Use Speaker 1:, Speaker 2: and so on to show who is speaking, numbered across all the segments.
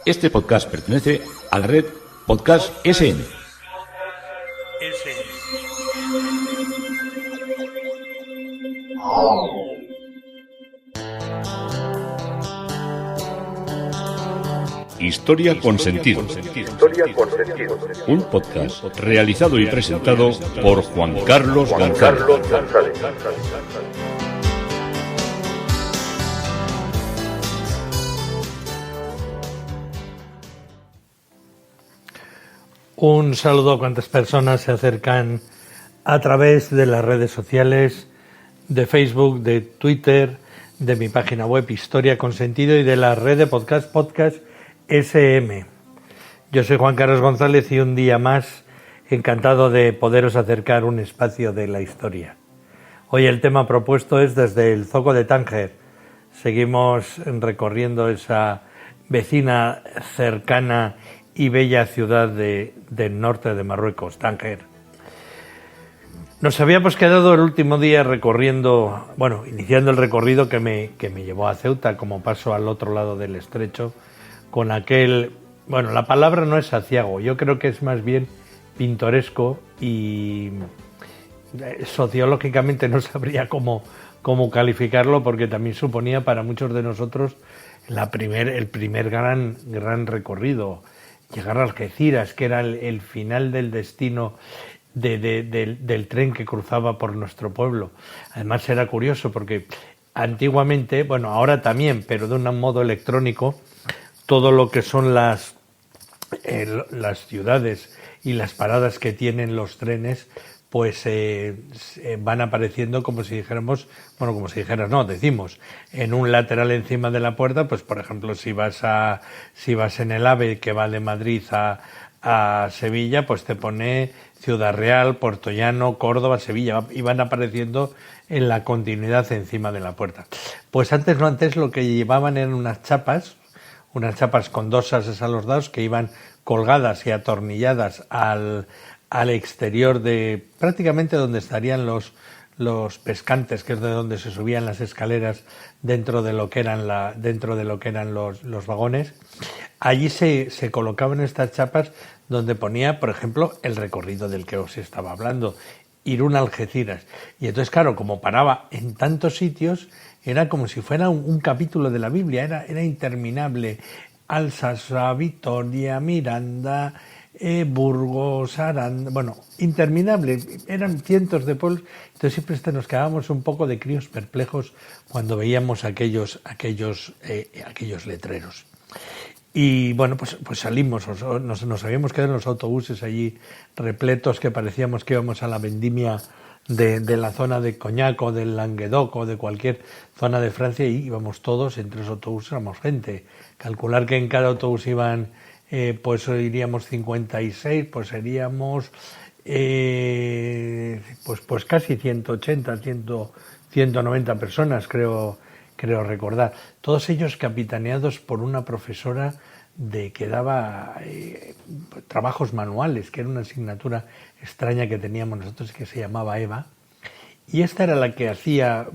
Speaker 1: Este podcast pertenece a la red Podcast SN. Historia con sentido. Un podcast realizado y presentado por Juan Carlos González.
Speaker 2: Un saludo a cuantas personas se acercan a través de las redes sociales, de Facebook, de Twitter, de mi página web Historia con Sentido y de la red de Podcast SM. Yo soy Juan Carlos González y un día más encantado de poderos acercar un espacio de la historia. Hoy el tema propuesto es desde el Zoco de Tánger. Seguimos recorriendo esa vecina, cercana y bella ciudad del norte de Marruecos, Tánger. Nos habíamos quedado el último día recorriendo, iniciando el recorrido que me llevó a Ceuta como paso al otro lado del estrecho, con aquel, la palabra no es aciago, yo creo que es más bien pintoresco y sociológicamente no sabría cómo calificarlo, porque también suponía para muchos de nosotros el primer gran recorrido. Llegar a Algeciras, que era el final del destino del tren que cruzaba por nuestro pueblo. Además era curioso porque antiguamente, ahora también, pero de un modo electrónico, todo lo que son las ciudades y las paradas que tienen los trenes, pues van apareciendo como si dijéramos, decimos, en un lateral encima de la puerta, pues por ejemplo, si vas en el AVE que va de Madrid a Sevilla, pues te pone Ciudad Real, Puerto Llano, Córdoba, Sevilla, y van apareciendo en la continuidad encima de la puerta. Pues antes lo que llevaban eran unas chapas con dos ases a los lados que iban colgadas y atornilladas al exterior de prácticamente donde estarían los pescantes, que es de donde se subían las escaleras dentro de lo que eran los vagones. Allí se colocaban estas chapas donde ponía, por ejemplo, el recorrido del que os estaba hablando, Irún a Algeciras. Y entonces, claro, como paraba en tantos sitios, era como si fuera un capítulo de la Biblia, era interminable. Alsasua, Vitoria, Miranda, Burgos, Aranda, interminable, eran cientos de pueblos. Entonces siempre nos quedábamos un poco de críos perplejos cuando veíamos aquellos letreros. Y pues salimos, nos habíamos quedado en los autobuses allí repletos, que parecíamos que íbamos a la vendimia de la zona de Cognac o del Languedoc o de cualquier zona de Francia, y íbamos todos, entre los autobuses éramos gente. Calcular que en cada autobús iban, iríamos 56, pues seríamos pues casi 180, 190 personas, creo recordar. Todos ellos capitaneados por una profesora que daba trabajos manuales, que era una asignatura extraña que teníamos nosotros, que se llamaba Eva. Y esta era la que hacía,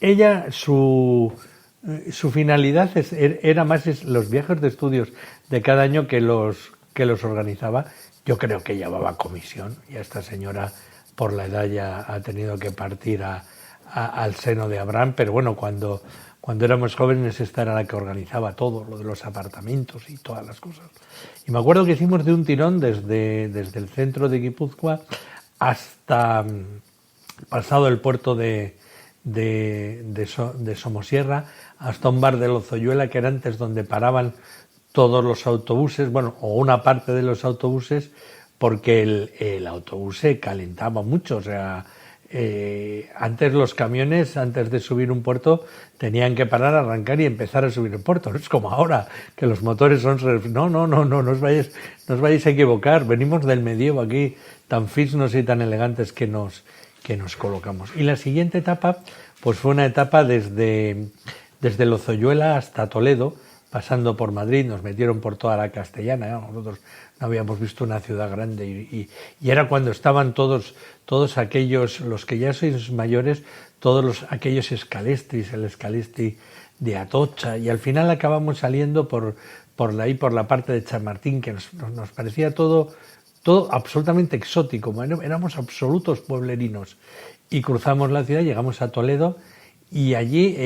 Speaker 2: ella, su finalidad era más los viajes de estudios de cada año que los organizaba. Yo creo que llevaba comisión, y esta señora por la edad ya ha tenido que partir al seno de Abraham, pero cuando éramos jóvenes esta era la que organizaba todo, lo de los apartamentos y todas las cosas. Y me acuerdo que hicimos de un tirón desde el centro de Guipúzcoa hasta pasado el puerto de Somosierra, hasta un bar de Lozoyuela, que era antes donde paraban todos los autobuses, o una parte de los autobuses, porque el autobús se calentaba mucho. O sea, antes los camiones, antes de subir un puerto, tenían que parar, arrancar y empezar a subir el puerto. No es como ahora, que los motores son... No os vayáis a equivocar. Venimos del medievo aquí, tan fisnos y tan elegantes que nos colocamos. Y la siguiente etapa, pues fue una etapa desde Lozoyuela hasta Toledo, pasando por Madrid. Nos metieron por toda la Castellana, ¿no? Nosotros no habíamos visto una ciudad grande, y era cuando estaban todos aquellos, los que ya sois mayores, aquellos escalestris, el escalestri de Atocha, y al final acabamos saliendo por la parte de Chamartín, que nos parecía todo absolutamente exótico. Bueno, éramos absolutos pueblerinos, y cruzamos la ciudad, llegamos a Toledo, y allí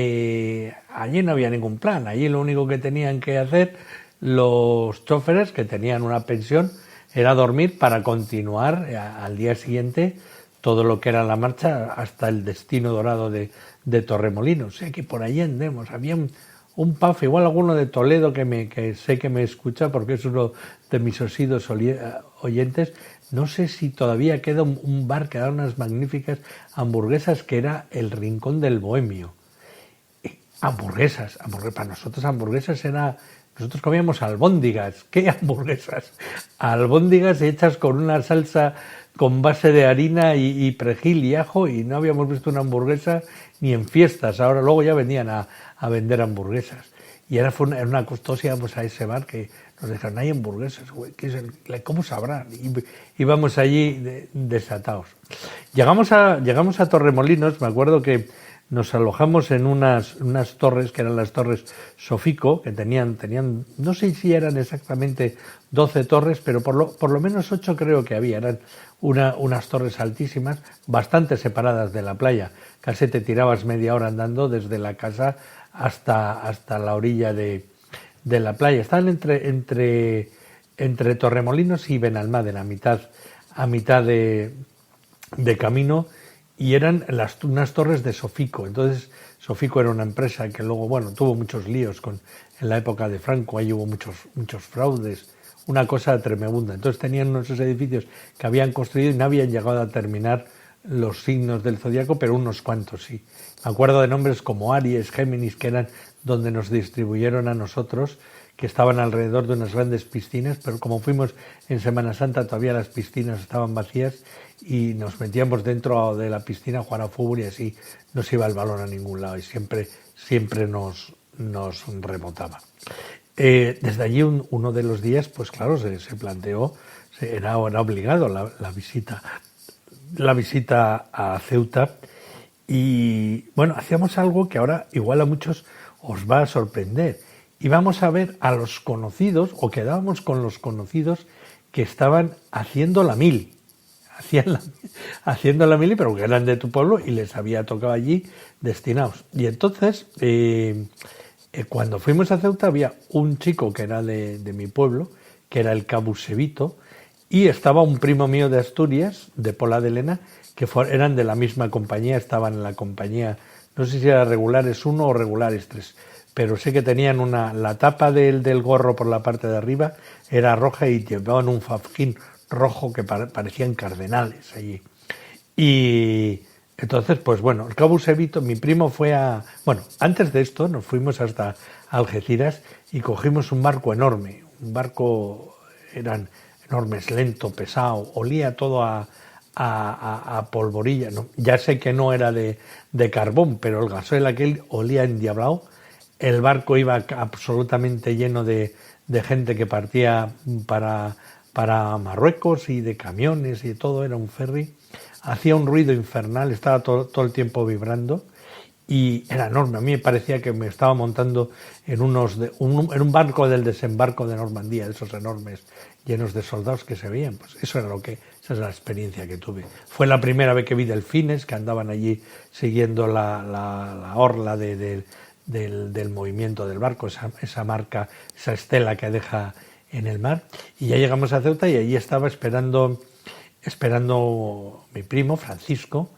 Speaker 2: no había ningún plan. Allí lo único que tenían que hacer los choferes, que tenían una pensión, era dormir para continuar al día siguiente todo lo que era la marcha hasta el destino dorado de Torremolinos. O sea que por allí andemos. Había un pub, igual alguno de Toledo que sé que me escucha porque es uno de mis osidos oyentes. No sé si todavía queda un bar que da unas magníficas hamburguesas, que era el Rincón del Bohemio. Hamburguesas. Para nosotros hamburguesas era... Nosotros comíamos albóndigas. ¿Qué hamburguesas? Albóndigas hechas con una salsa con base de harina y perejil y ajo, y no habíamos visto una hamburguesa ni en fiestas. Ahora luego ya venían a vender hamburguesas. Y era una costosa, íbamos a ese bar que nos dijeron, hay hamburguesas, güey, ¿cómo sabrán? Y íbamos allí desatados. Llegamos a Torremolinos. Me acuerdo que nos alojamos en unas torres, que eran las torres Sofico, que tenían, no sé si eran exactamente 12 torres, pero por lo menos 8 creo que había. Eran unas torres altísimas, bastante separadas de la playa. Casi te tirabas media hora andando desde la casa hasta la orilla de la playa. Estaban entre Torremolinos y Benalmádena, a mitad de camino, y eran unas torres de Sofico. Entonces, Sofico era una empresa que luego, tuvo muchos líos en la época de Franco. Ahí hubo muchos fraudes, una cosa tremenda. Entonces tenían esos edificios que habían construido y no habían llegado a terminar los signos del zodiaco, pero unos cuantos sí. Me acuerdo de nombres como Aries, Géminis, que eran donde nos distribuyeron a nosotros, que estaban alrededor de unas grandes piscinas, pero como fuimos en Semana Santa todavía las piscinas estaban vacías, y nos metíamos dentro de la piscina a jugar a fútbol, y así no se iba el balón a ningún lado, y siempre nos rebotaba. Desde allí uno de los días, pues claro, se planteó, era obligado la visita a Ceuta, y hacíamos algo que ahora igual a muchos os va a sorprender. Íbamos a ver a los conocidos, o quedábamos con los conocidos que estaban haciendo la mili. Haciendo la mili, pero que eran de tu pueblo y les había tocado allí destinados. Y entonces, cuando fuimos a Ceuta, había un chico que era de mi pueblo, que era el Cabusevito, y estaba un primo mío de Asturias, de Pola de Lena, que eran de la misma compañía, estaban en la compañía, no sé si era Regulares 1 o Regulares 3, pero sé que tenían la tapa del gorro por la parte de arriba era roja, y llevaban un fajín rojo que parecían cardenales allí. Y entonces, pues el Cabusevito, mi primo fue antes de esto nos fuimos hasta Algeciras y cogimos un barco enorme. Un barco, eran enormes, lento, pesado, olía todo a polvorilla. ¿No? Ya sé que no era de carbón, pero el gasoil aquel olía endiablado. El barco iba absolutamente lleno de gente que partía para Marruecos, y de camiones y todo. Era un ferry. Hacía un ruido infernal, estaba todo el tiempo vibrando, y era enorme. A mí me parecía que me estaba montando en un barco del desembarco de Normandía, de esos enormes, llenos de soldados que se veían. Pues esa es la experiencia que tuve. Fue la primera vez que vi delfines que andaban allí siguiendo la orla del movimiento del barco, esa marca, esa estela que deja en el mar. Y ya llegamos a Ceuta, y allí estaba esperando mi primo Francisco,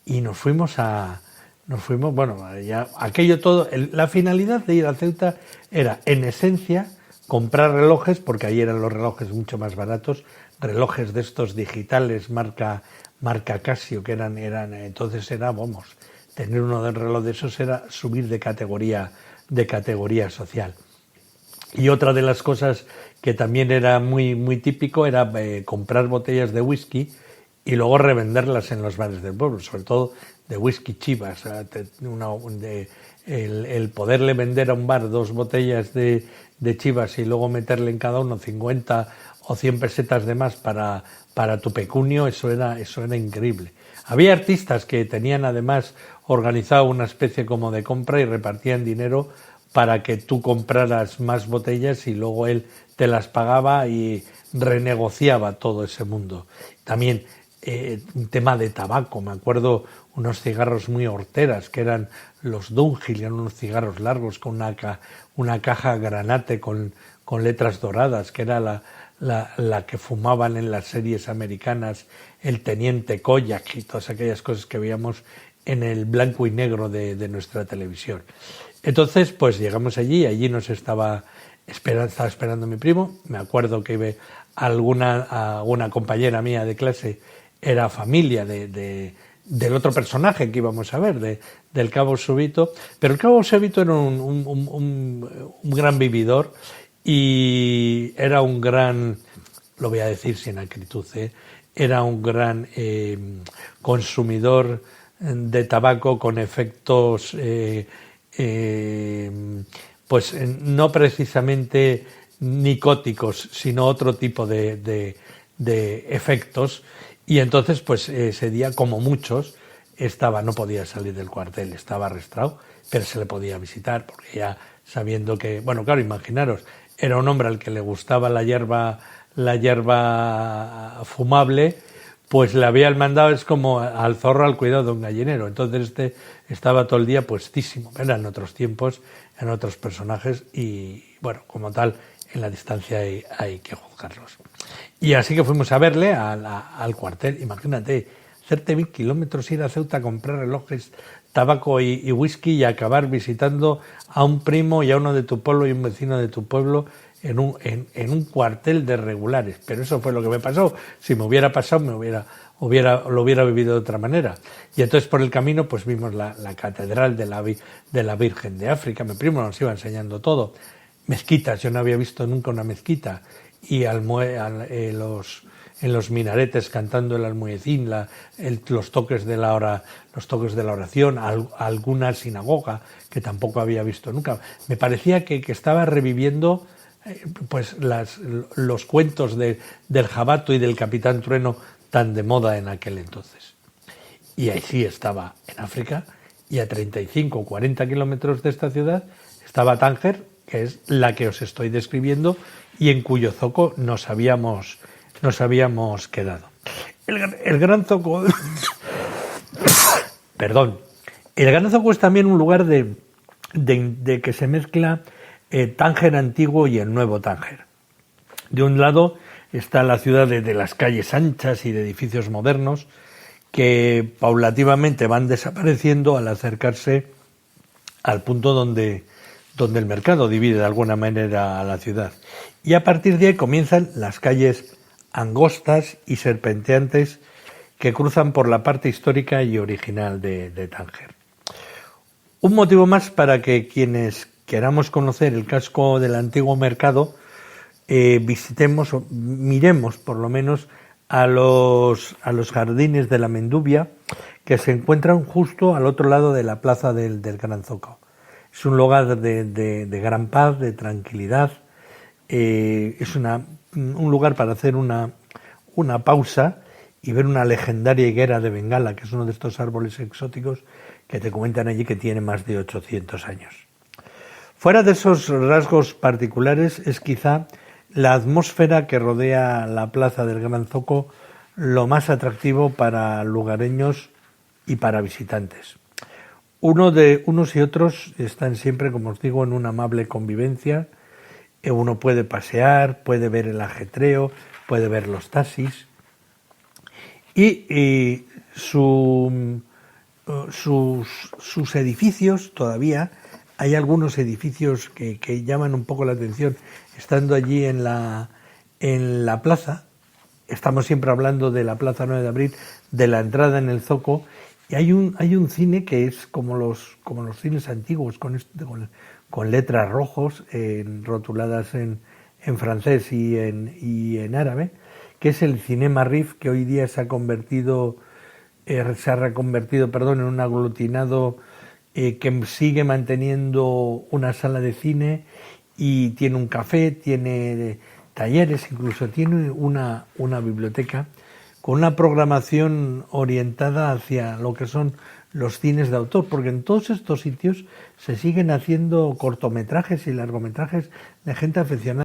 Speaker 2: y nos fuimos, ya aquello todo. La finalidad de ir a Ceuta era, en esencia, comprar relojes, porque ahí eran los relojes mucho más baratos, relojes de estos digitales marca Casio, que eran entonces tener uno del reloj de esos era subir de categoría social. Y otra de las cosas que también era muy, muy típico era comprar botellas de whisky y luego revenderlas en los bares del pueblo, sobre todo de whisky Chivas. El poderle vender a un bar 2 botellas de Chivas y luego meterle en cada uno 50 o 100 pesetas de más para tu pecunio, eso era increíble. Había artistas que tenían además organizado una especie como de compra y repartían dinero para que tú compraras más botellas y luego él te las pagaba y renegociaba todo ese mundo. También un tema de tabaco, me acuerdo unos cigarros muy horteras que eran los Dunhill, eran unos cigarros largos con una caja granate con letras doradas, que era la que fumaban en las series americanas el Teniente Koyak y todas aquellas cosas que veíamos en el blanco y negro de nuestra televisión. Entonces, pues llegamos allí nos estaba esperando mi primo. Me acuerdo que alguna compañera mía de clase era familia del otro personaje que íbamos a ver, del Cabo Súbito, pero el Cabo Súbito era un gran vividor y era un gran, lo voy a decir sin acritud, era un gran consumidor de tabaco con efectos pues no precisamente nicóticos, sino otro tipo de efectos. Y entonces, pues ese día, como muchos, no podía salir del cuartel, estaba arrestado, pero se le podía visitar, porque ya sabiendo que, bueno, claro, imaginaros, era un hombre al que le gustaba la hierba fumable, pues le había mandado, es como al zorro al cuidado de un gallinero. Entonces estaba todo el día puestísimo. Eran otros tiempos, en otros personajes y, bueno, como tal, en la distancia hay que juzgarlos. Y así que fuimos a verle al cuartel. Imagínate, hacerte 1000 kilómetros, ir a Ceuta a comprar relojes, tabaco y whisky y acabar visitando a un primo y a uno de tu pueblo y un vecino de tu pueblo en un cuartel de regulares. Pero eso fue lo que me pasó. Si me hubiera pasado, lo hubiera vivido de otra manera. Y entonces por el camino pues vimos la catedral de la Virgen de África. Mi primo nos iba enseñando todo. Mezquitas, yo no había visto nunca una mezquita. Y en los minaretes cantando el almuecín, los toques de la oración, alguna sinagoga que tampoco había visto nunca. Me parecía que estaba reviviendo pues los cuentos del Jabato y del Capitán Trueno tan de moda en aquel entonces. Y ahí sí estaba en África, y a 35 o 40 kilómetros de esta ciudad estaba Tánger, que es la que os estoy describiendo y en cuyo zoco nos habíamos quedado. El Gran Zoco perdón, el Gran Zoco es también un lugar de que se mezcla Tánger antiguo y el nuevo Tánger. De un lado está la ciudad de las calles anchas y de edificios modernos que paulativamente van desapareciendo al acercarse al punto donde el mercado divide de alguna manera a la ciudad. Y a partir de ahí comienzan las calles angostas y serpenteantes que cruzan por la parte histórica y original de Tánger. Un motivo más para que quienes queramos conocer el casco del antiguo mercado visitemos o miremos por lo menos a los jardines de la Mendubia, que se encuentran justo al otro lado de la plaza del Gran Zoco. Es un lugar de gran paz, de tranquilidad. Es un lugar para hacer una pausa y ver una legendaria higuera de Bengala, que es uno de estos árboles exóticos que te comentan allí que tiene más de 800 años. Fuera de esos rasgos particulares es quizá la atmósfera que rodea la plaza del Gran Zoco lo más atractivo para lugareños y para visitantes. Unos y otros están siempre, como os digo, en una amable convivencia. Uno puede pasear, puede ver el ajetreo, puede ver los taxis. Y sus edificios todavía, hay algunos edificios que llaman un poco la atención. Estando allí en la plaza, estamos siempre hablando de la Plaza 9 de Abril, de la entrada en el Zoco, y hay un cine que es como los cines antiguos, con letras rojos rotuladas en francés y en árabe, que es el Cinema Rif, que hoy día se ha reconvertido en un aglutinado que sigue manteniendo una sala de cine y tiene un café, tiene talleres, incluso tiene una biblioteca con una programación orientada hacia lo que son los cines de autor, porque en todos estos sitios se siguen haciendo cortometrajes y largometrajes de gente aficionada